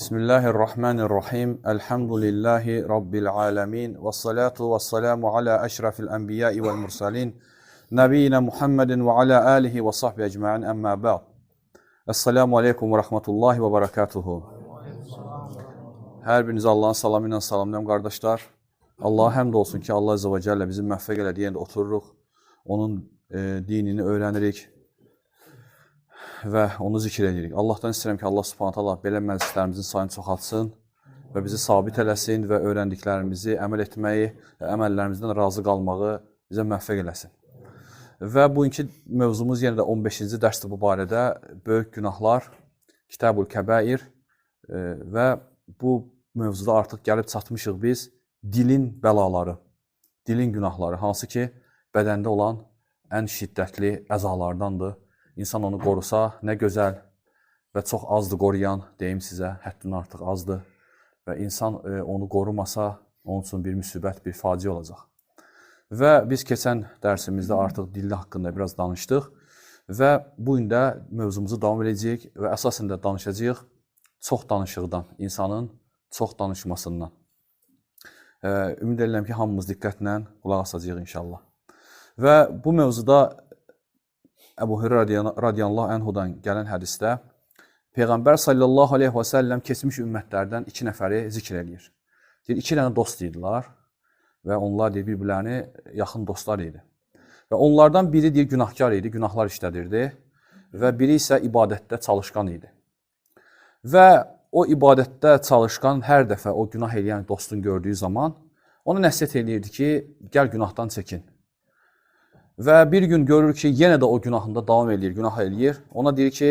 Bismillahirrahmanirrahim. Elhamdülillahi Rabbil alemin. Ve salatu ve selamu ala eşrafil enbiyai vel mursalin. Nebiyyina Muhammedin ve ala alihi ve sahbihi ecma'in emma ba'd. Esselamu aleykum ve rahmetullahi ve berekatuhu. Hər birinizi Allahın salamı ilə salamlayım qardaşlar. Allaha həmd olsun ki, Allah Azze ve Celle bizi müvəffəq elədi, yerində otururuq. Onun dinini öyrənirik və onu zikr edirik. Allahdan istəyirəm ki, Allah subhanət Allah belə məclislərimizin sayını çoxaltsın və bizi sabit eləsin və öyrəndiklərimizi əməl etməyi, əməllərimizdən razı qalmağı bizə müvəffəq eləsin. Və bugünkü mövzumuz yenə də 15-ci dərsdir bu barədə. Böyük günahlar, Kitab-ül Kəbair və bu mövzuda artıq gəlib çatmışıq biz dilin bəlaları, dilin günahları, hansı ki, bədəndə olan ən şiddətli əzalardandır. İnsan onu qorusa, nə gözəl və çox azdır qoruyan, deyim sizə, həddindən artıq azdır. Və insan onu qorumasa, onun üçün bir müsibət, bir faciə olacaq. Və biz keçən dərsimizdə artıq dilli haqqında biraz danışdıq və bu gün də mövzumuzu davam edəcəyik və əsasən də danışacağıq çox danışıqdan, insanın çox danışmasından. Ümid edirəm ki, hamımız diqqətlə qulaq asacağıq inşallah. Və bu mövzuda Əbu Hüreyrə radiyallahu anhudan gələn hədisdə Peyğəmbər sallallahu aleyhi və səlləm keçmiş ümmətlərdən 2 nəfəri zikr edir. Deyir, 2 dənə dost idilər və onlar deyir, bir-birlərini yaxın dostlar idi. Və onlardan biri deyir, günahkar idi, günahlar işlədirdi və biri isə ibadətdə çalışqan idi. Və o ibadətdə çalışqan hər dəfə o günah eləyən dostun gördüyü zaman ona nəsihət eləyirdi ki, gəl günahdan çəkin. Və bir gün görür ki, yenə də o günahında davam edir, günah eləyir. Ona deyir ki,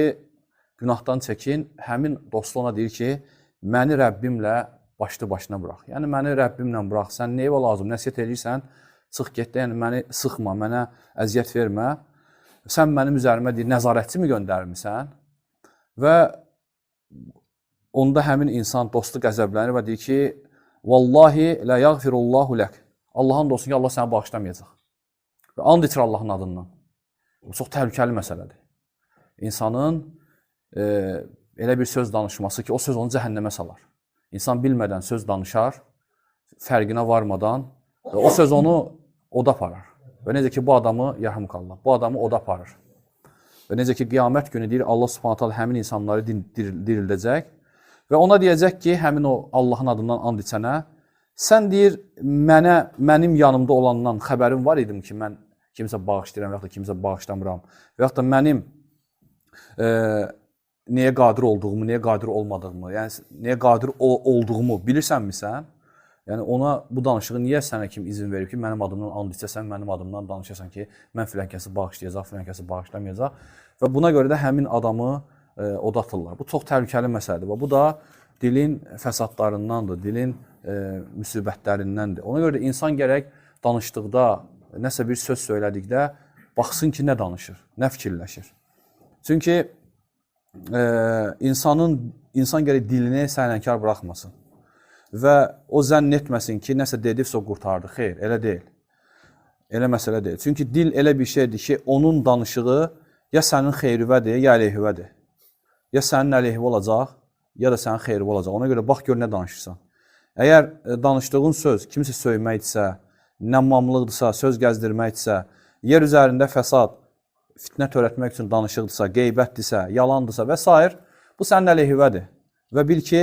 günahdan çəkin. Həmin dostu ona deyir ki, məni Rəbbimlə başlı başına burax. Yəni, məni Rəbbimlə burax. Sən neyvə lazım, nəsiyyət eləyirsən, çıx getdə, yəni məni sıxma, mənə əziyyət vermə. Sən mənim üzərimə deyir, nəzarətçi mi göndərmirsən? Və onda həmin insan dostu qəzəblənir və deyir ki, vallahi lə yəğfirullahu lək. Allahın olsun ki, Allah səni bağışlamayacaq. Və and içir Allahın adından. Bu çox təhlükəli məsələdir. İnsanın elə bir söz danışması ki, o söz onu cəhənnəmə salar. İnsan bilmədən söz danışar, fərqinə varmadan və o söz onu oda aparar. Və necə ki, bu adamı, yərhamukallah, bu adamı oda aparır. Və necə ki, qiyamət günü deyir, Allah subhanət hala həmin insanları dirildəcək və ona deyəcək ki, həmin o Allahın adından and içənə, sən deyir, mənim yanımda olandan xəbərim var idim ki, mən kimsə bağışlayıram və yaxud da kimsə bağışlamıram və yaxud da mənim nəyə qadir olduğumu, nəyə qadir olmadığımı, yəni nəyə qadir olduğumu bilirsənmi sən? Yəni ona bu danışığı niyə sənə kim izin verib ki, mənim adımdan and içəsən, mənim adımdan danışasan ki, mən filankəsi bağışlayacaq, filankəsi bağışlamayacaq və buna görə də həmin adamı odatırlar. Bu çox təhlükəli məsələdir və bu da dilin fəsadlarındandır, dilin müsibətlərindəndir. Ona görə də insan gərək danışdıqda, nəsə bir söz söylədikdə baxsın ki, nə danışır, nə fikirləşir. Çünki insan gərək dilini səylənkar buraxmasın və o zənn etməsin ki, nəsə dediksə o qurtardı. Xeyr, elə deyil. Elə məsələ deyil. Çünki dil elə bir şeydir ki, onun danışığı ya sənin xeyrivədir, ya əleyhivədir. Ya sənin əleyhivə olacaq, ya da sənin xeyrivə olacaq. Ona görə bax, gör nə danışırsan. Əgər danışdığın söz kimsə söyməkdirsə, nəmmamlıqdırsa, söz gəzdirməkdirsə, yer üzərində fəsad, fitnə törətmək üçün danışıqdırsa, qeybətdirsə, yalandırsa və s. bu sənin əleyhivədir. Və bil ki,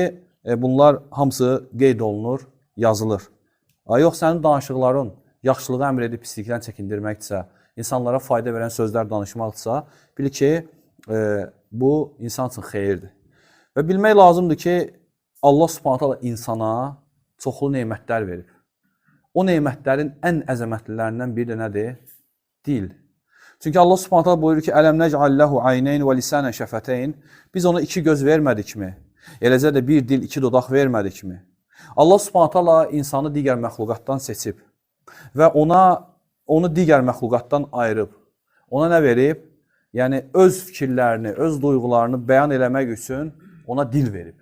bunlar hamısı qeyd olunur, yazılır. Yox, sənin danışıqların yaxşılığı əmr edib pislikdən çəkindirməkdirsə, insanlara fayda verən sözlər danışmaqdırsa, bil ki, bu insan üçün xeyirdir. Və bilmək lazımdır ki, Allah subhanət hala insana çoxlu neymətlər verib. O neymətlərin ən əzəmətlilərindən biri də nədir? Dil. Çünki Allah subhanət hala buyurur ki, Ələm nəcəlləhu ayneyn və lisanən şəfəteyn. Biz ona 2 göz vermədikmi? Eləcə də bir dil, 2 dodaq vermədikmi? Allah subhanət hala insanı digər məxluqatdan seçib və onu digər məxluqatdan ayırıb. Ona nə verib? Yəni, öz fikirlərini, öz duyğularını bəyan eləmək üçün ona dil verib.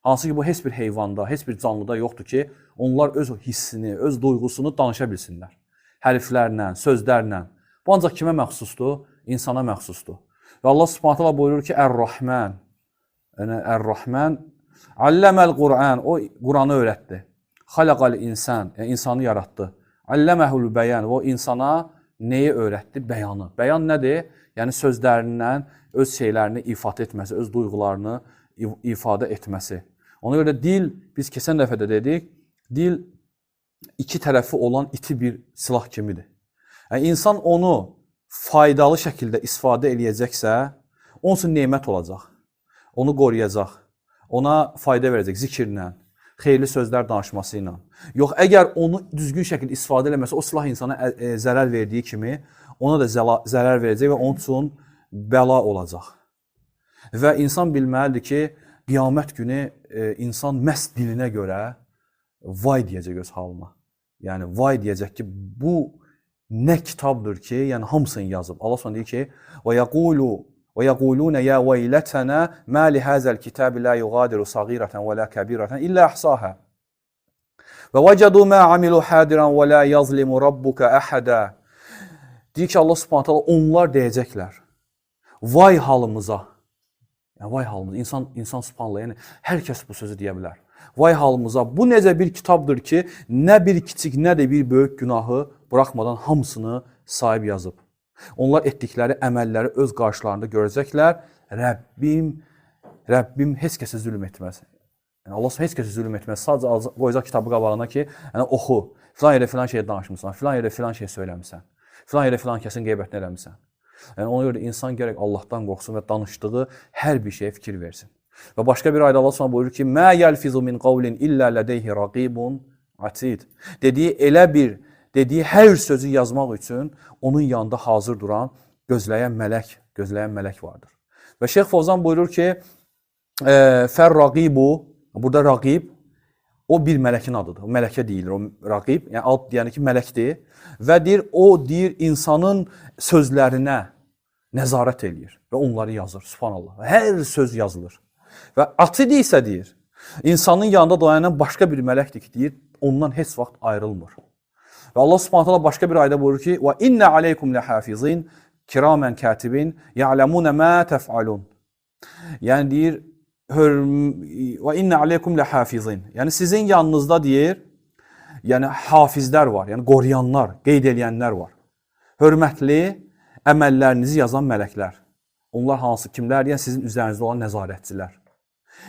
Hansı ki, bu heç bir heyvanda, heç bir canlıda yoxdur ki, onlar öz hissini, öz duyğusunu danışa bilsinlər. Hərflərlə, sözlərlə. Bu ancaq kimə məxsusdur? İnsana məxsusdur. Və Allah subhanət hala buyurur ki, Ər-Rahman. Yəni, Ər-Rahman Alləməl Qur'an, o Qur'anı öyrətdi. Xalaqal insan, yəni insanı yaratdı. Alləməhul bəyan, o insana nəyi öyrətdi? Bəyanı. Bəyan nədir? Yəni sözlərindən öz şeylərini ifadə etməsi, öz duyğularını ifadə etməsi. Ona görə dil, biz keçən dəfə də dedik, dil iki tərəfi olan iti bir silah kimidir. Yəni insan onu faydalı şəkildə istifadə eləyəcəksə, onun üçün nemət olacaq. Onu qoruyacaq. Ona fayda verəcək zikirlə, xeyirli sözlər danışması ilə. Yox, əgər onu düzgün şəkildə istifadə eləməsə, o silah insana zərər verdiyi kimi, ona da zərər verəcək və onun üçün bəla olacaq. Və insan bilməlidir ki, qiyamət günü insan məhz dilinə görə vay deyəcək öz halına. Yəni, vay deyəcək ki, bu nə kitabdır ki, yəni hamısını yazıb. Allah sonra deyir ki, وَيَقُولُونَ يَا وَيْلَتَنَا مَا لِهَذَا الْكِتَابِ لَا يُغَادِرُ صَغِيرَةً وَلَا كَبِيرَةً إِلَّا أَحْصَاهَا وَوَجَدُوا مَا عَمِلُوا حَاضِرًا وَلَا يَظْلِمُ رَبُّكَ أَحَدًا. Deyir ki, Allah Subhanahu taala onlar deyəcəklər. Vay halımıza. Yəni vay halımıza. İnsan Subhanallah, yəni hər kəs bu sözü deyə bilər. Vay halımıza. Bu necə bir kitabdır ki, nə bir kiçik, nə də bir böyük günahı buraxmadan hamısını sahib yazıb. Onlar etdikləri əməlləri öz qarşılarında görəcəklər. Rəbbim heç kəsə zülm etməz. Yəni Allah heç kəsə zülm etməz. Sadəcə qoyacaq kitabı qabağına ki, yəni oxu. Filan yerdə filan şey danışmısan, filan yerdə filan şey söyləmisən. Filan yerdə filan kəsin qeybətini eləmisən. Yəni ona görə insan gərək Allahdan qorxsun və danışdığı hər bir şeyə fikir versin. Və başqa bir ayda Allah Subhanahu buyurur ki: "Mə yelfizu min qawlin illə ladeyhi raqibun atid." Dediyi hər sözü yazmaq üçün onun yanında hazır duran, gözləyən mələk vardır. Və Şeyx Fovzan buyurur ki, "Fər-raqibu", burada raqib o bir mələkin adıdır. O mələkə deyilir, o raqib, yəni ad deyəni ki, mələkdir və deyir insanın sözlərinə nəzarət eləyir və onları yazır. Subhanallah. Hər söz yazılır. Və atid isə deyir, insanın yanında dayanan başqa bir mələkdir ki, deyir, ondan heç vaxt ayrılmır. Və Allah Subhanahu taala başqa bir ayda buyurur ki: "Və inna aleykum lehafizin kiramen katibin ya'lemuna ma tef'alun." Yəni deyir, "Və inna aleykum lehafizin." Yəni sizin yanınızda deyir, yəni hafizlər var, yəni qoruyanlar, qeyd edənlər var. Hörmətli əməllərinizi yazan mələklər. Onlar hansı kimlər? Yəni sizin üzərinizdə olan nəzarətçilər.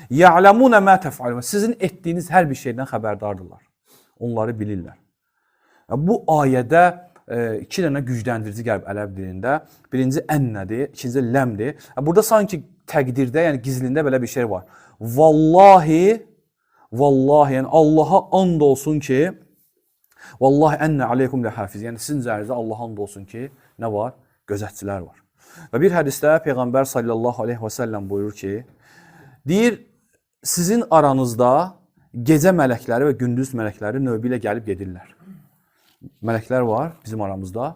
Ya'lemuna ma tef'alun. Sizin etdiyiniz hər bir şeydən xəbərdardırlar. Onları bilirlər. Bu ayədə iki dənə gücləndirici gəlib ərəb dilində. Birinci ənnədir, ikinci ləmdir. Burada sanki təqdirdə, yəni gizlində belə bir şey var. Vallahi, yəni Allaha and olsun ki, vallahi ənnə aleykum lehafiz. Yəni sizin üzərinizdə Allaha and olsun ki, nə var? Gözətçilər var. Və bir hədisdə Peyğəmbər sallallahu aleyhi və səlləm buyurur ki, deyir, sizin aranızda gecə mələkləri və gündüz mələkləri növbə ilə gəlib gedirlər. Mələklər var bizim aramızda.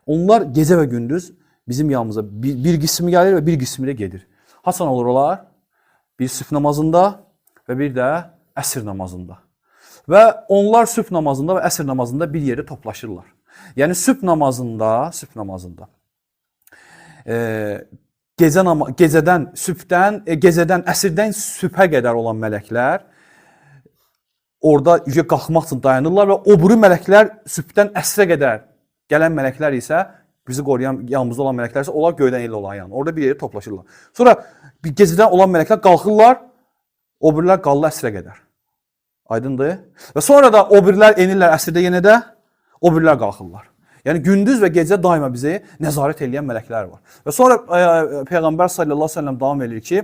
Onlar gecə və gündüz bizim yanımıza bir qismi gəlir və bir qismi də gedir. Haçan olur onlar? Bir sübh namazında və bir də əsr namazında. Və onlar sübh namazında və əsr namazında bir yerdə toplaşırlar. Yəni sübh namazında gecədən əsrdən sübhə qədər olan mələklər orada qalxmaq üçün dayanırlar və o biri mələklər sübhdən əsrə qədər gələn mələklər isə bizi qoruyan yanımızda olan mələklər isə onlar göydən elə olan yanı. Orada bir yerə toplaşırlar. Sonra gecədən olan mələklər qalxırlar, o birilər qalırlar əsrə qədər. Aydındır? Və sonra da o birilər enirlər əsrdə yenə də, o birilər qalxırlar. Yəni gündüz və gecə daima bizi nəzarət edən mələklər var. Və sonra Peyğəmbər sallallahu əleyhi və səlləm davam edir ki,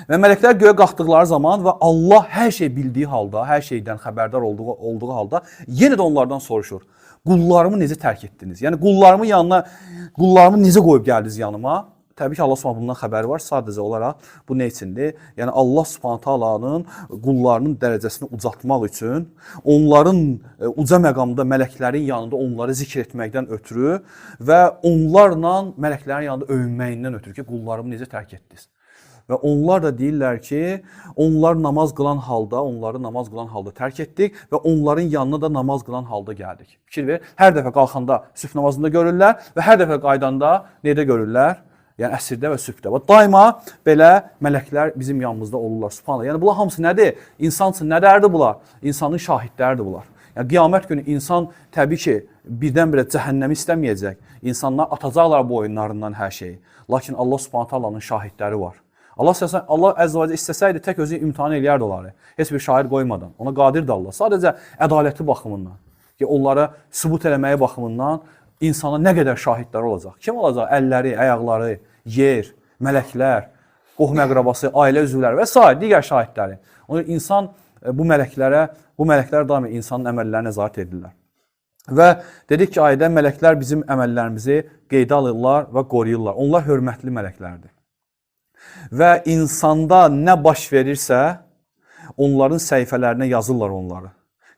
və mələklər göyə qalxdıqları zaman və Allah hər şey bildiyi halda, hər şeydən xəbərdar olduğu halda yenə də onlardan soruşur. Qullarımı necə tərk etdiniz? Yəni qullarımı necə qoyub gəldiniz yanıma? Təbii ki, Allah Subhanahu bundan xəbəri var. Sadəcə olaraq bu nə üçündür? Yəni Allah Subhanahu taalanın qullarının dərəcəsini ucaltmaq üçün, onların uca məqamda mələklərin yanında onları zikr etməkdən ötürü və onlarla mələklərin yanında övünməyindən ötürü ki, qullarımı necə tərk etdiniz? Və onlar da deyirlər ki, onları namaz qılan halda tərk etdik və onların yanına da namaz qılan halda gəldik. Fikir ver, hər dəfə qalxanda sübh namazında görürlər və hər dəfə qaydanda nədə görürlər? Yəni əsrdə və sübhdə. Və daima belə mələklər bizim yanımızda olurlar. Subhanallah. Yəni bunlar hamısı nədir? İnsan üçün nədərdir bunlar? İnsanın şahidləridir bunlar. Yəni qiyamət günü insan təbii ki, birdən-birə cəhənnəmi istəməyəcək. İnsanlar atacaqlar bu oyunlarından hər şeyi. Lakin Allah Subhanahu taalanın şahidləri var. Allah Əzza və Cəllə istəsəydi tək özü imtahan eləyərdi onları. Heç bir şahid qoymadan. Ona qadirdir Allah. Sadəcə ədaləti baxımından, ki onlara sübut eləməyi baxımından insana nə qədər şahidlər olacaq? Kim olacaq? Əlləri, ayaqları, yer, mələklər, qohum-əqrabası, ailə üzvləri və s. digər şahidləri. Ona görə insan bu mələklər daima insanın əməllərinə nəzarət edirlər. Və dedik ki, ayədə mələklər bizim əməllərimizi qeydə alırlar və qoruyurlar. Onlar hörmətli mələklərdir. Və insanda nə baş verirsə, onların səhifələrinə yazırlar onları.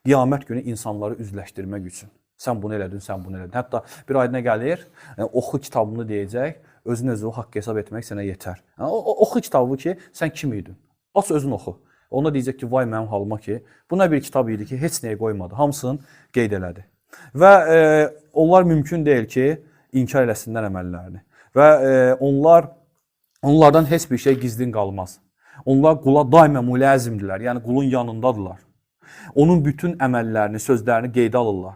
Qiyamət günü insanları üzləşdirmək üçün. Sən bunu elədin, sən bunu elədin. Hətta bir ayına gəlir, oxu kitabını deyəcək, özün-özü haqq hesab etmək sənə yetər. Oxu kitabı ki, sən kim idin? Aç özün oxu. Ona deyəcək ki, vay mənim halıma ki, bu nə bir kitab idi ki, heç nəyə qoymadı. Hamısını qeyd elədi. Və onlar mümkün deyil ki, inkar eləsinlər əməllərini. Və onlardan heç bir şey gizlin qalmaz. Onlar qula daima müləzimdirlər, yəni qulun yanındadılar. Onun bütün əməllərini, sözlərini qeydə alırlar.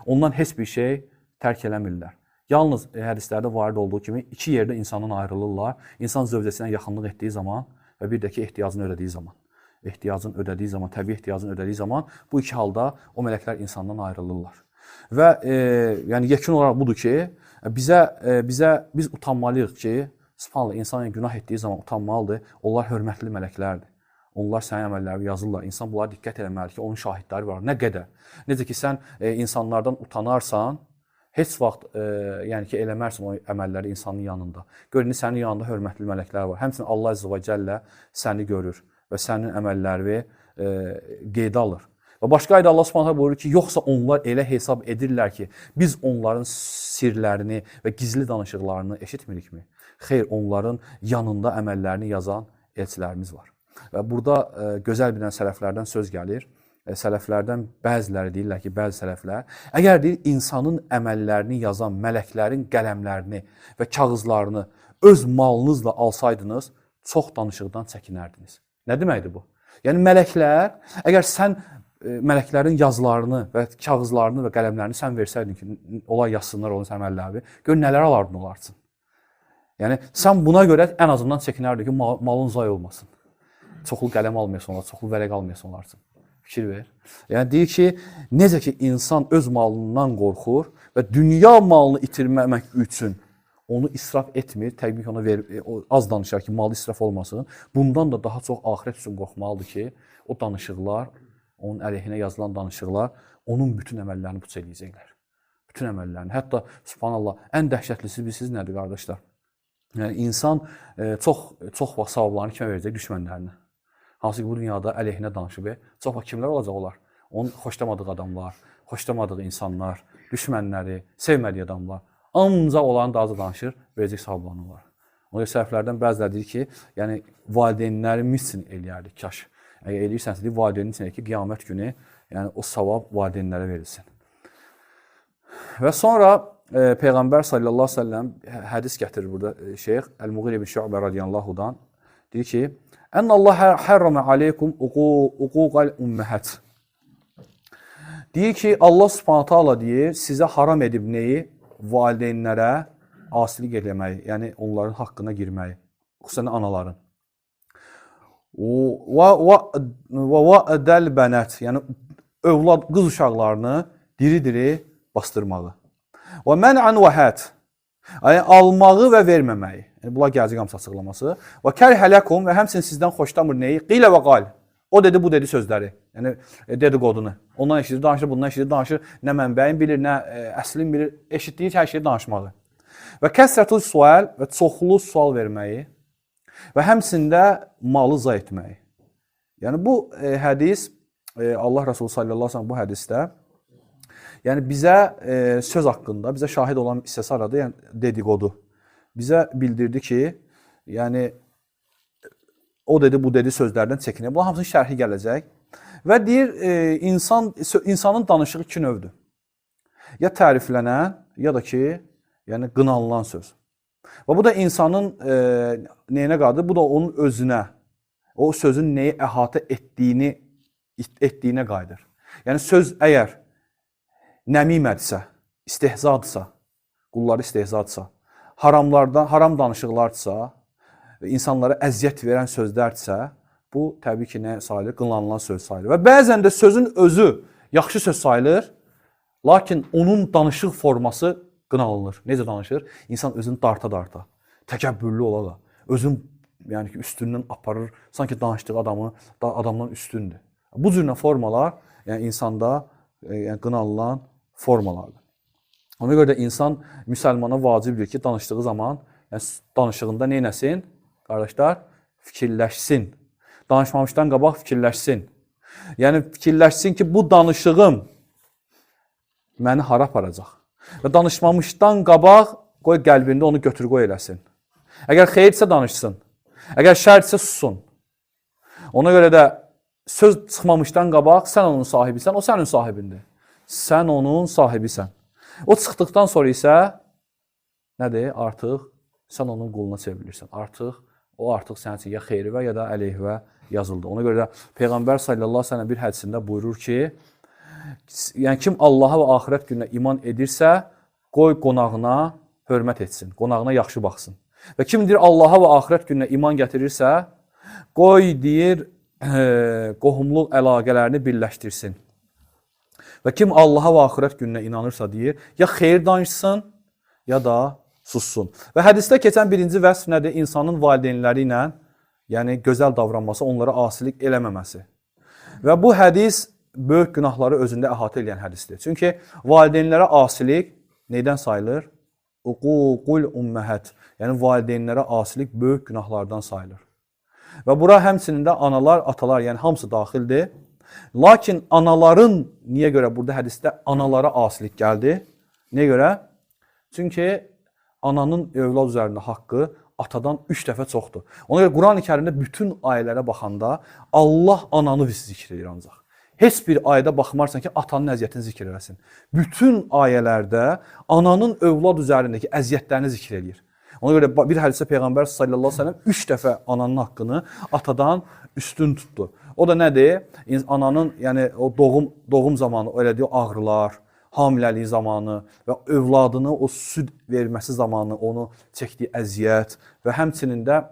Ondan heç bir şey tərk eləmirlər. Yalnız hədislərdə varid olduğu kimi iki yerdə insandan ayrılırlar. İnsan zövcəsinə yaxınlıq etdiyi zaman və bir də ki, ehtiyacını ödədiyi zaman. Təbii ehtiyacını ödədiyi zaman bu iki halda o mələklər insandan ayrılırlar. Və yəni yekun olaraq budur ki, biz utanmalıyıq ki, subhanallah, insan günah etdiyi zaman utanmalıdır. Onlar hörmətli mələklərdir. Onlar sənin əməllərini yazırlar. İnsan bunlara diqqət eləməlidir ki, onun şahidləri var. Nə qədər? Necə ki, sən insanlardan utanarsan, heç vaxt yəni ki, eləmərsən o əməlləri insanın yanında. Görünür, sənin yanında hörmətli mələklər var. Həmçinin Allah Əzza və Cəllə səni görür və sənin əməllərini qeydə alır. Və başqa ayda Allah Subhanahu buyurur ki, yoxsa onlar elə hesab edirlər ki, biz onların sirlərini və gizli danışıqlarını eşitmirikmi? Xeyr, onların yanında əməllərini yazan elçilərimiz var. Və burada gözəl bilən sələflərdən söz gəlir. Sələflərdən bəziləri deyirlər ki, bəzi sələflər, əgər deyir, insanın əməllərini yazan mələklərin qələmlərini və kağızlarını öz malınızla alsaydınız, çox danışıqdan çəkinərdiniz. Nə deməkdir bu? Yəni, mələklər, əgər sən mələklərin yazılarını və kağızlarını və qələmlərini sən versəydin ki, onlar yazsınlar onun əməlləri, gör nələr alardın onlar üçün. Yəni, sən buna görə ən azından çəkinərdin ki, malın zay olmasın. Çoxlu qələm almayasın onlar, çoxlu vərəq almayasın onlar üçün. Fikir ver. Yəni, deyir ki, necə ki, insan öz malından qorxur və dünya malını itirməmək üçün onu israf etmir, təbii ki, ona az danışar ki, malı israf olmasın. Bundan da daha çox axirət üçün qorxmalıdır ki, o danışıqlar, onun əleyhinə yazılan danışıqlar, onun bütün əməllərini puç eləyəcəklər. Bütün əməllərini. Hətta, subhanallah, ən dəhşətlisi bilirsiniz nədir, qardaşlar? Yəni, insan çox vaxt savablarını kimə verəcək? Düşmənlərinə. Hansı ki, bu dünyada əleyhinə danışıb, çox vaxt kimlər olacaq onlar? Onun xoşlamadığı adamlar, xoşlamadığı insanlar, düşmənləri, sevmədiyi adamlar. Ancaq onların da azı danışır, verəcək savablarını var. Ona görə sələflərdən bəziləri deyir ki, yəni valideynlərimiz üçün eləyərdik, kaş. Əgər eləyirsənsə, deyir, valideynin üçün ki, qiyamət günü yəni, o savab valideynlərə verilsin. Və sonra Peyğəmbər sallallahu aleyhi ve sellem hədis gətirir burada şeyx Əl-Muğir ibn Şu'bə radiyallahu-dan. Deyir ki, Ənəllah hərrəmə aleykum uquqal ümməhət. Deyir ki, Allah subhanətə Allah deyir, sizə haram edib neyi? Valideynlərə asilik eləməyi, yəni onların haqqına girməyi, xüsusən anaların. Və ədəl bənət, yəni övlad, qız uşaqlarını diri-diri bastırmağı. Və mənən vəhət, yəni almağı və verməməyi. Yəni, bunlar gələcək hamısı açıqlaması. Və kərhələkum və həmsin sizdən xoşlamır neyi? Qilə və qal. O dedi, bu dedi sözləri. Yəni, dediqodunu. Ondan eşidir, danışır, bundan eşidir, danışır. Nə mənbəyin bilir, nə əslin bilir. Eşitdiyi hər şeyi danışmağı. Və kəsrətul sual və çoxlu sual verməyi və həmsində malı zay etməyi. Yəni, bu hədis, Allah Resulü sallallahu aleyhi ve sellem bu hədisdə, yəni bizə söz haqqında, bizə şahid olan hissəsi aradı, yəni dediqodu. Bizə bildirdi ki, yəni, o dedi, bu dedi sözlərdən çəkinir. Bunun hamısının şərhi gələcək. Və deyir, insanın danışığı iki növdür. Ya təriflənən, ya da ki, yəni qınanılan söz. Və bu da insanın neyinə qaldı? Bu da onun özünə, o sözün nəyi əhatə etdiyinə qayıdır. Yəni söz əgər nəmimədirsə, istehzadırsa, qulları istehzadırsa, haram danışıqlardırsa, insanlara əziyyət verən sözlərdirsə, bu təbii ki, nə sayılır? Qınanılan söz sayılır. Və bəzən də sözün özü yaxşı söz sayılır, lakin onun danışıq forması qınanılır. Necə danışır? İnsan özünü darta-darta, təkəbbürlü olaraq, özün yəni ki, üstündən aparır, sanki danışdığı adamdan üstündür. Bu cür formalar yəni insanda qınanılan formalardır. Ona görə də insan müsəlmana vacibdir ki, danışdığı zaman danışığında nə etsin? Qardaşlar, fikirləşsin. Danışmamışdan qabaq fikirləşsin. Yəni fikirləşsin ki, bu danışığım məni hara aparacaq? Və danışmamışdan qabaq qoy qəlbində onu götür-qoy eləsin. Əgər xeyirsə danışsın. Əgər şərdirsə sussun. Ona görə də söz çıxmamışdan qabaq sən onun sahibisən, o sənin sahibindir. Sən onun sahibisən. O çıxdıqdan sonra isə nədir? Artıq sən onun quluna çevrilirsən. O artıq sənin üçün ya xeyrivə ya da əleyhivə yazıldı. Ona görə də Peyğəmbər sallallahu əleyhi və səlləm bir hədisində buyurur ki, yəni kim Allaha və axirət gününə iman edirsə, qoy qonağına hörmət etsin, qonağına yaxşı baxsın. Və kim deyir Allaha və axirət gününə iman gətirirsə, qoy deyir qohumluq əlaqələrini birləşdirsin. Və kim Allaha və axirət gününə inanırsa deyir, ya xeyir danışsın, ya da sussun. Və hədisdə keçən birinci vəsf nədir? İnsanın valideynləri ilə, yəni gözəl davranması, onlara asilik eləməməsi. Və bu hədis böyük günahları özündə əhatə edən hədisdir. Çünki valideynlərə asilik neydən sayılır? Uququl umməhət. Yəni valideynlərə asilik böyük günahlardan sayılır. Və bura həmçinin də analar, atalar, yəni hamısı daxildir. Lakin anaların, niyə görə burada hədisdə analara asilik gəldi? Niyə görə? Çünki ananın övlad üzərində haqqı atadan 3 dəfə çoxdur. Ona görə Quran-ı Kərimdə bütün ayələrə baxanda Allah ananı zikr edir ancaq. Heç bir ayədə baxmarsan ki, atanın əziyyətini zikr eləsin. Bütün ayələrdə ananın övlad üzərindəki əziyyətlərini zikr edir. Ona görə bir hədisdə Peyğəmbər sallallahu əleyhi və səlləm 3 dəfə ananın haqqını atadan üstün tutdu. O da nədir? Ananın, yəni o doğum zamanı elədiyi ağrılar, hamiləlik zamanı və övladını o süd verməsi zamanı onu çəkdiyi əziyyət və həmçinin də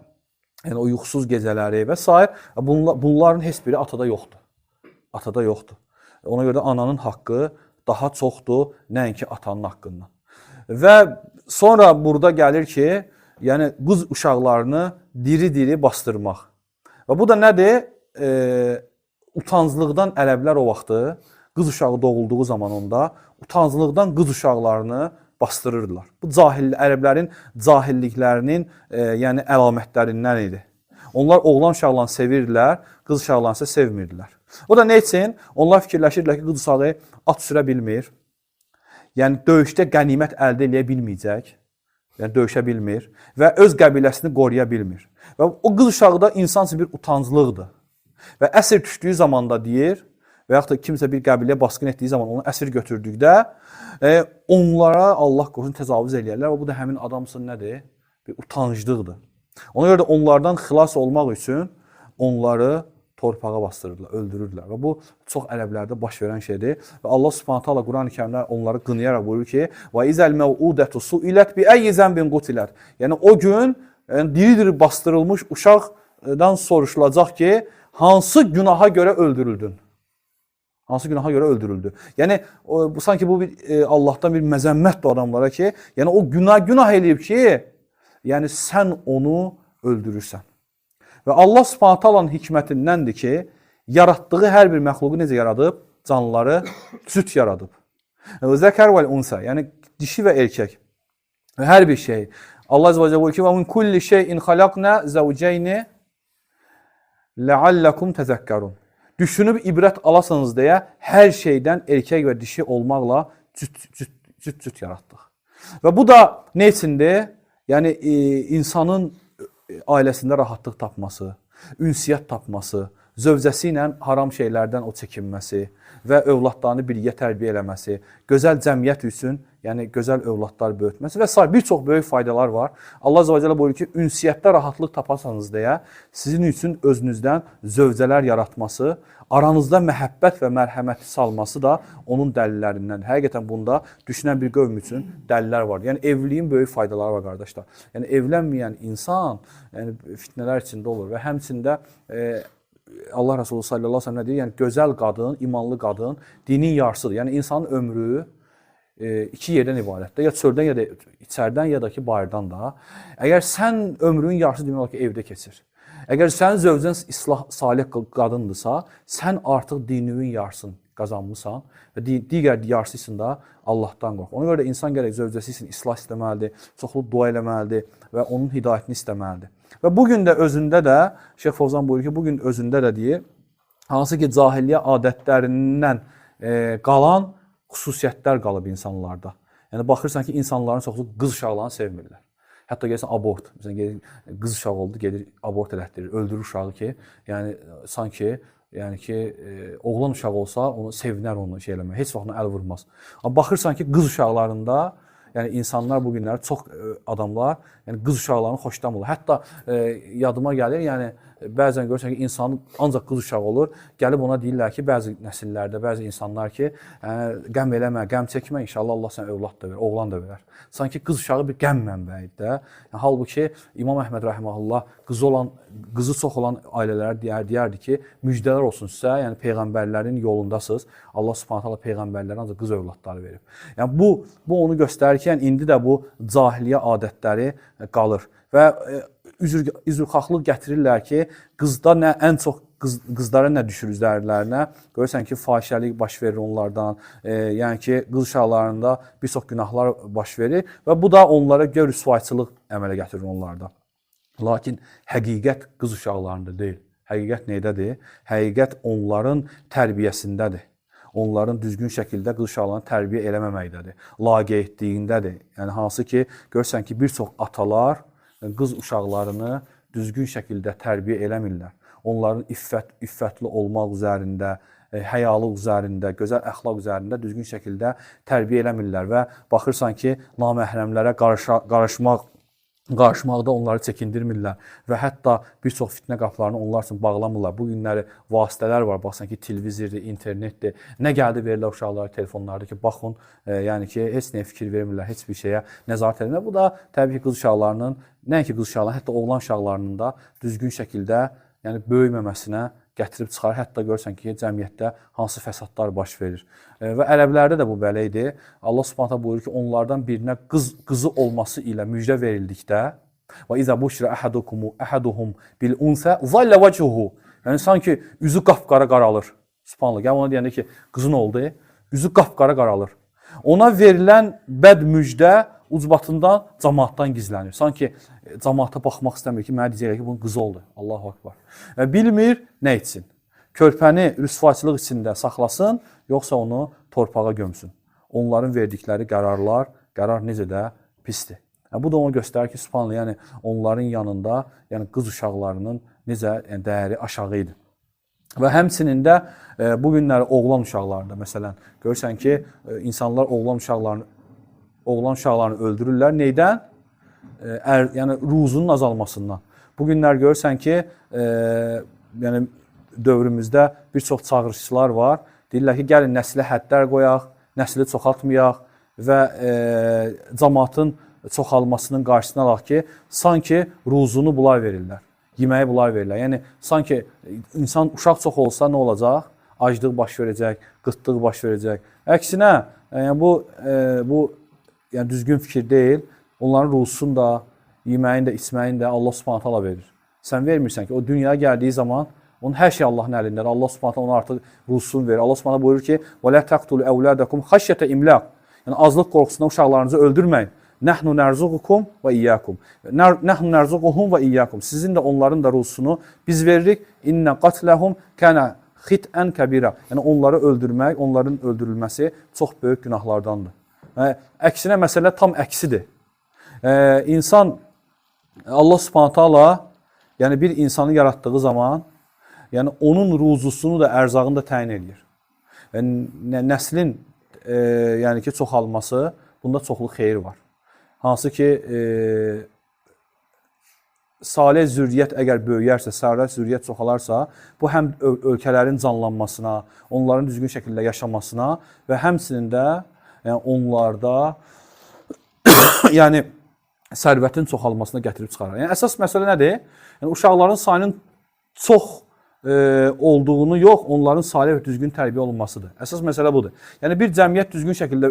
yəni o yuxusuz gecələri və s. bunların heç biri atada yoxdur. Atada yoxdur. Ona görə də ananın haqqı daha çoxdur, nəinki atanın haqqından. Və sonra burada gəlir ki, yəni qız uşaqlarını diri-diri bastırmaq. Və bu da nədir? Utanclıqdan ərəblər o vaxtı qız uşağı doğulduğu zaman onda utanclıqdan qız uşaqlarını bastırırdılar. Bu ərəblərin cahilliklərinin yəni əlamətlərindən idi. Onlar oğlan uşaqlarını sevirdilər, qız uşaqlarını isə sevmirdilər. O da nə üçün? Onlar fikirləşirdilər ki, qız uşağı at sürə bilmir. Yəni döyüşdə qənimət əldə edə bilməyəcək. Yəni döyüşə bilmir və öz qəbiləsini qoruya bilmir. Və o qız uşağı da insan üçün bir utanclıqdır. Və əsir düşdüyü zamanda deyir, və yaxud da kimsə bir qəbiləyə basqın etdiyi zaman onu əsir götürdükdə onlara Allah qorusun təcavüz eləyərlər və bu da həmin adam üçün nədir? Bir utanclıqdır. Ona görə də onlardan xilas olmaq üçün onları torpağa bastırırlar, öldürürlər və bu çox ərəblərdə baş verən şeydir. Və Allah Subhanahu taala Quran-ı Kərimdə onları qınayaraq buyurur ki: "Və izəl məuudatu suilat bi ayyi zənbin qutilat." Yəni o gün diri-diri bastırılmış uşaqdan soruşulacaq ki, hansı günaha görə öldürüldün? Hansı günaha görə öldürüldü? Yəni bu sanki bu bir Allahdan bir məzəmmətdir adamlara ki, yəni o günah eləyib ki, yəni sən onu öldürürsən. Və Allah Subhanahu taalanın hikmətindəndir ki, yaratdığı hər bir məxluqu necə yaradıb? Canlıları cüt yaradıb. Zəkər və unsa, yəni dişi və erkək. Və hər bir şey. Allah Azza və Cəllə buyurur ki: "Və min kulli şeyin xalaqna zawcayni la'allakum tezekkerun." Düşünüb ibrət alasınız deyə hər şeydən erkək və dişi olmaqla cüt yaratdıq. Və bu da nə üçündür? Yəni insanın ailəsində rahatlıq tapması, ünsiyyət tapması, zövcəsi ilə haram şeylərdən o çəkinməsi və övladlarını birgə tərbiyə eləməsi, gözəl cəmiyyət üçün yəni gözəl övladlar böyütməsi və sair bir çox böyük faydalar var. Allah Azza və Cəllə buyurur ki, ünsiyyətdə rahatlıq taparsanız deyə sizin üçün özünüzdən zövcələr yaratması, aranızda məhəbbət və mərhəməti salması da onun dəlillərindəndir. Həqiqətən bunda düşünən bir qövm üçün dəlillər var. Yəni evliliyin böyük faydaları var qardaşlar. Yəni evlənməyən insan yəni fitnələr içində olur və həmçində Allah Resulü sallallahu əleyhi və səlləm nə deyir? Yəni gözəl qadın, imanlı qadın dinin yarısıdır. Yəni insanın ömrü iki yerdən ibarətdir. Ya çöldən ya da içərdən ya da ki bayırdan da. Əgər sən ömrünün yarısı demək olar ki evdə keçir. Əgər sənin zövcən islah salih qadındırsa, sən artıq dininin yarısını qazanmısan və digər yarısı da Allahdan qorx. Ona görə də insan gərək zövcəsi üçün islah istəməlidir, çoxlu dua eləməlidir və onun hidayətini istəməlidir. Və bugün də özündə də Şeyx Fovzan buyurur ki, bugün özündə də deyir, hansı ki cahiliyyə adətlərindən qalan xüsusiyyətlər qalıb insanlarda. Yəni baxırsan ki, insanların çoxu qız uşaqlarını sevmirlər. Hətta gəlsən abort, məsələn qız uşağı oldu, gedir abort elətdirir, öldürür uşağı ki, yəni sanki oğlan uşağı olsa onu sevinər onu şey eləmək, heç vaxt ona əl vurmaz. Amma baxırsan ki, qız uşaqlarında yəni insanlar bu günlər çox adamlar yəni qız uşaqlarını xoşlamırlar. Hətta yadıma gəlir, yəni bəzən görürsən ki, insan ancaq qız uşağı olur. Gəlib ona deyirlər ki, bəzi nəsillərdə, bəzi insanlar ki, qəm eləmə, qəm çəkmə, inşallah Allah sənə övlad da verir, oğlan da verər. Sanki qız uşağı bir qəm mənbəyidir də. Yəni, halbuki İmam Əhməd rəhməhullah qızı çox olan ailələrə deyərdi ki, müjdələr olsun sizə, yəni peyğəmbərlərin yolundasınız. Allah Subhanahu taala peyğəmbərlərə ancaq qız övladları verib. Yəni bu onu göstərir ki, yəni indi də bu cahiliyyə adətləri qalır və üzrxahlıq gətirirlər ki, qızda nə ən çox qızlara nə düşür üzərlərinə? Görürsən ki, fahişəlik baş verir onlardan. Yəni ki, qız uşaqlarında bir çox günahlar baş verir və bu da onlara rüsvayçılıq əmələ gətirir onlarda. Lakin həqiqət qız uşaqlarında deyil. Həqiqət neydədir? Həqiqət onların tərbiyəsindədir. Onların düzgün şəkildə qız uşaqlarını tərbiyə eləməməkdədir. Laqeydliyindədir. Yəni hansı ki, görürsən ki, bir çox atalar qız uşaqlarını düzgün şəkildə tərbiyə eləmirlər. Onların iffətli olmaq üzərində, həyalıq üzərində, gözəl əxlaq üzərində düzgün şəkildə tərbiyə eləmirlər və baxırsan ki, naməhrəmlərə qarışmaqda onları çəkindirmirlər və hətta bir çox fitnə qapılarını onlar üçün bağlamırlar. Bu günləri vasitələr var, baxsan ki, televizordur, internetdir. Nə gəldi verirlər uşaqlara telefonlarda ki, baxın, yəni ki, heç nəyə fikir vermirlər, heç bir şeyə nəzarət edilmir. Bu da təbii ki, qız uşaqlarının, nəinki qız uşaqlarının, hətta oğlan uşaqlarının da düzgün şəkildə yəni böyüməməsinə gətirib çıxarır. Hətta görürsən ki, cəmiyyətdə hansı fəsadlar baş verir. Və ərəblərdə də bu belə idi. Allah Subhanahu buyurur ki, onlardan birinə qızı olması ilə müjdə verildikdə və izə buşira ahaduhum bil unsa zalla vəchuhu. Yəni sanki üzü qapqara qaralır. Subhanallah. Yəni ona deyəndə ki, qızın oldu, üzü qapqara qaralır. Ona verilən bəd müjdə ucbatından cəmaatdan gizlənir. Sanki cəmaata baxmaq istəmir ki, mənə deyəcəklər ki, bunun qızı oldu. Allahu akbar. Və bilmir nə etsin. Körpəni rüsvayçılıq içində saxlasın, yoxsa onu torpağa gömsün. Onların verdikləri qərar necə də pisdir. Yəni, bu da onu göstərir ki, subhanallah, yəni onların yanında, yəni qız uşaqlarının necə dəyəri aşağı idi. Və həmçinin də bu günləri oğlan uşaqlarında, məsələn, görürsən ki, insanlar oğlan uşaqlarını öldürürlər. Neydən? Yəni ruzunun azalmasından. Bu günlər görürsən ki, yəni dövrümüzdə bir çox çağırışçılar var. Deyirlər ki, gəlin nəslə həddlər qoyaq, nəsli çoxaltmayaq və cəmaatın çoxalmasının qarşısına alaq ki, sanki ruzunu bunlar verirlər. Yeməyi bunlar verirlər. Yəni sanki uşaq çox olsa nə olacaq? Aclıq baş verəcək, qıtlıq baş verəcək. Əksinə, yəni bu yəni düzgün fikir deyil. Onların ruzusunu da, yeməyin də, içməyin də Allah Subhanahu taala verir. Sən vermirsən ki, o dünyaya gəldiyi zaman onun hər şey Allahın əlindədir. Allah Subhanahu taala ona artıq ruzusunu verir. Allah Subhanahu buyurur ki: "Və la taqtulu awladakum xəşyətə imlaq." Yəni azlıq qorxusundan uşaqlarınızı öldürməyin. Nəhnu nərzuqukum və iyyakum. Nəhnu nərzuquhum və iyyakum. Sizin də onların da ruzusunu biz veririk. İnna qatlahum kana xit'an kabira. Yəni onları öldürmək, onların öldürülməsi çox böyük günahlardandır. Əksinə məsələ tam əksidir. İnsan Allah Subhanahu taala yəni bir insanı yaratdığı zaman yəni onun ruzusunu da, ərzağını da təyin edir. Yəni nəslin yəni ki çoxalması bunda çoxlu xeyir var. Hansı ki, salih zürriyyət əgər böyüyərsə, salih zürriyyət çoxalarsa, bu həm ölkələrin canlanmasına, onların düzgün şəkildə yaşamasına və həmçinin də onlarda yəni sərvətin çoxalmasına gətirib çıxarar. Yəni əsas məsələ nədir? Yəni uşaqların sayının çox olduğunu yox, onların salih və düzgün tərbiyə olunmasıdır. Əsas məsələ budur. Yəni bir cəmiyyət düzgün şəkildə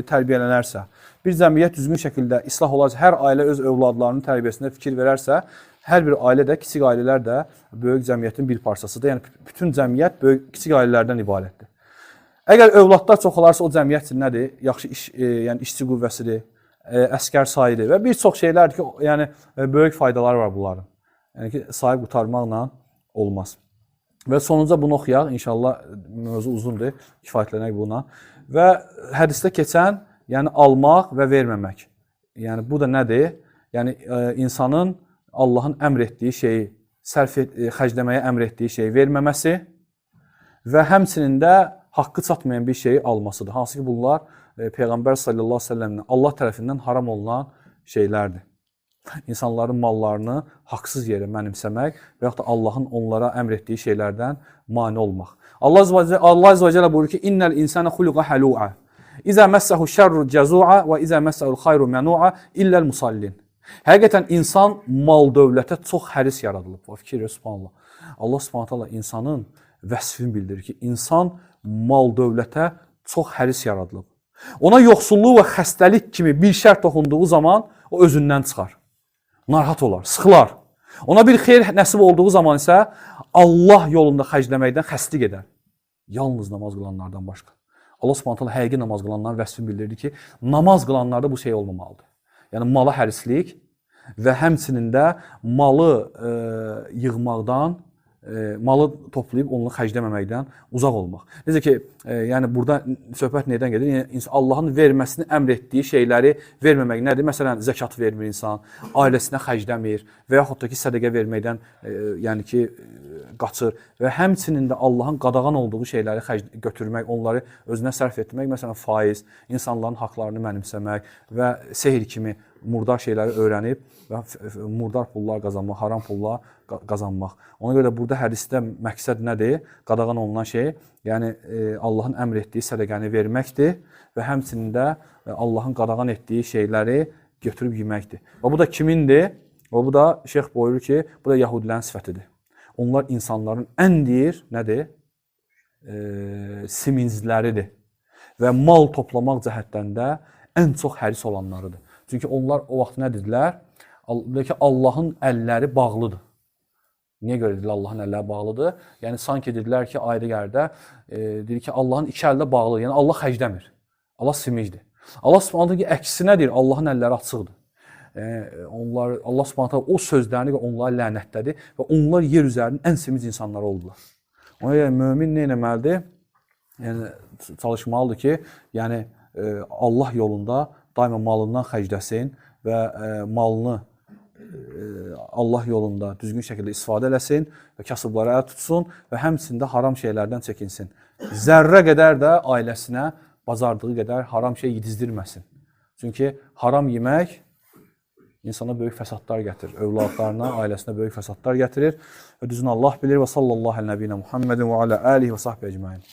tərbiyələnərsə, bir cəmiyyət düzgün şəkildə islah olarsa, hər ailə öz övladlarının tərbiyəsində fikir verərsə, hər bir ailə də, kiçik ailələr də böyük cəmiyyətin bir parçasıdır. Yəni bütün cəmiyyət kiçik ailələrdən ibarətdir. Əgər övladlar çoxalarsa, o cəmiyyət üçün nədir? Yaxşı yəni işçi qüvvəsidir, əskər sayıdır və bir çox şeylərdir ki, yəni böyük faydaları var bunların. Yəni ki, sahib qutarmaqla olmaz. Və sonunca bunu oxuyaq. İnşallah mövzu uzundur, kifayətlənək buna. Və hədisdə keçən, yəni almaq və verməmək. Yəni bu da nədir? Yəni insanın Allahın əmr etdiyi şeyi, xərcləməyə əmr etdiyi şeyi verməməsi və həmçinin də haqqı çatmayan bir şeyi almasıdır. Hansı ki, bunlar Peyğəmbər sallallahu əleyhi və səlləmdən Allah tərəfindən haram olunan şeylərdir. İnsanların mallarını haqsız yerə mənimsəmək və yaxud da Allahın onlara əmr etdiyi şeylərdən mane olmaq. Allah Azza və Cəllə buyurur ki, İnnəl insənə xuluqa həlu'a. İzə məssəhu şərru cəzu'a və izə məssəhu xayru mənu'a illəl musallin. Həqiqətən insan mal dövlətə çox həris yaradılıb. Fikir subhanallah. Allah subhanallah insanın vəsfini bildirir ki, insan mal dövlətə çox həris yaradılıb. Ona yoxsulluq və xəstəlik kimi bir şərt toxunduğu zaman o özündən çıxar. Narahat olar, sıxılar. Ona bir xeyir nəsib olduğu zaman isə Allah yolunda xərcləməkdən xəstlik edər. Yalnız namaz qılanlardan başqa. Allah Subhanahu həqiqi namaz qılanların vəsfini bildirdi ki, namaz qılanlarda bu şey olmamalıdır. Yəni mala hərislik və həmçinin də malı yığmaqdan, malı toplayıb onu xərcləməməkdən uzaq olmaq. Necə ki, yəni burada söhbət nədən gedir? Yəni Allahın verməsini əmr etdiyi şeyləri verməmək nədir? Məsələn, zəkat vermir insan, ailəsinə xərcləmir və yaxud da ki, sədəqə verməkdən yəni ki, qaçır və həmçinin də Allahın qadağan olduğu şeyləri götürmək, onları özünə sərf etmək, məsələn, faiz, insanların haqlarını mənimsəmək və sehr kimi murdar şeyləri öyrənib və murdar pullar qazanmaq, haram pullar qazanmaq. Ona görə də burada hədisdə məqsəd nədir? Qadağan olunan şey, yəni Allahın əmr etdiyi sədəqəni verməkdir və həmçinin də Allahın qadağan etdiyi şeyləri götürüb yeməkdir. Və bu da kimindir? Və bu da şeyx buyurur ki, bu da yahudilərin sifətidir. Onlar insanların ən deyir, nədir? Simincləridir və mal toplamaq cəhətdən də ən çox həris olanlarıdır. Çünki onlar o vaxt nə dedilər? Ki, Allahın əlləri bağlıdır. Niyə görə dedilər Allahın əlləri bağlıdır? Yəni, sanki dedilər ki, ayda gərdə, deyir ki, Allahın iki əldə bağlıdır. Yəni, Allah xərcləmir. Allah simicdir. Allah subhanətə ki, əksinə deyir, Allahın əlləri açıqdır. Allah subhanətə o sözlərini onlara lənətlədi və onlar yer üzərinin ən simic insanları oldular. Ona görə mömin nə etməlidir? Yəni, çalışmalıdır ki, yəni, Allah yolunda daima malından xərcləsin və malını Allah yolunda düzgün şəkildə istifadə eləsin və kasıblara əl tutsun və həmçində haram şeylərdən çəkinsin. Zərrə qədər də ailəsinə bacardığı qədər haram şey yedizdirməsin. Çünki haram yemək insana böyük fəsadlar gətirir. Övladlarına, ailəsinə böyük fəsadlar gətirir. Və düzünü Allah bilir və sallallahu əleyhi və səlləm Muhammedin və alə alihi və sahbihi ecmaîn.